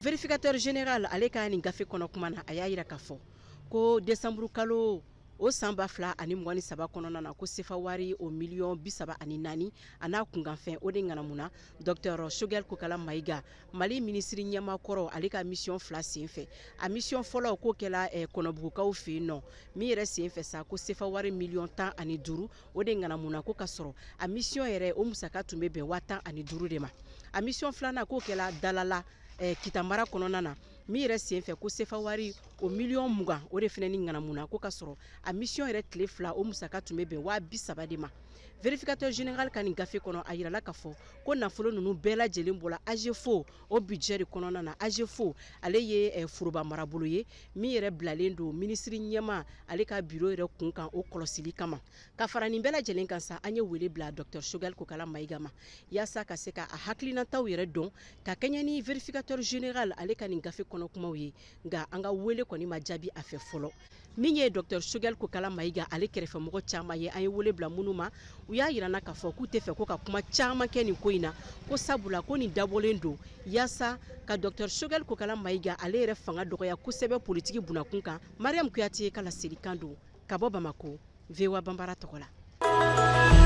Vérificateur général ale ka nin gafe kɔnɔ kuma na a y'a yira k'a fɔ ko décembre kalo o san 2023 kɔnɔna na ko sefa wari o miliyɔn 34 a n'a kunkanfɛn o de ŋanamuna Dr Choguel Kokala Maïga Mali ministre ɲɛmakɔrɔ ale ka mission 2 senfɛ a mission fɔlɔ k'o kɛla kɔnɔbugukaw fɛ yen nɔ min yɛrɛ senfɛ sa ko sefa wari miliyɔn 15 o de ŋanamuna ko ka sɔrɔ a mission yɛrɛ o musaka tun bɛ bɛn 15 de ma a mission filanan k'o kɛla dalala Kitamara kɔnɔna na min yɛrɛ senfɛ ko sefa wari o miliyɔn 20 o de fɛnɛ ni ŋanamuna ko ka sɔrɔ a mission yɛrɛ tile 2 o musaka tun bɛ bɛn 30 de ma vérificateur général ka nin gafe kɔnɔ a yirala k'a fɔ ko nafolo ninnu bɛɛ lajɛlen bɔla AGEFO o budget de kɔnɔna na AGEFO ale ye foroba marabolo ye min yɛrɛ bilalen don ministre ɲɛma ale ka bureau yɛrɛ kun kan o kɔlɔsili kama ka fara nin bɛɛ lajɛlen kan sa an ye wele bila Dr Choguel Kokala Maïga ma yaasa ka se ka a hakilinataw yɛrɛ dɔn ka kɛɲɛ ni vérificateur général ale ka nin gafe kɔnɔ kumaw ye nka an ka wele kɔni ma jaabi a fɛ fɔlɔ min ye Dr Choguel Kokala Maïga ale kɛrɛfɛmɔgɔ caman ye an ye wele bila minnu ma u y'a yirana k'a fɔ k'u tɛ fɛ ko ka kuma caman kɛ nin ko in na ko sabula ko nin dabɔlen don yaasa ka Dr Choguel Kokala Maïga ale yɛrɛ fanga dɔgɔya kosɛbɛ politiki bunakun kan Mariam Kuyate ka laselikan don ka bɔ Bamako VOA Banbara tɔgɔ la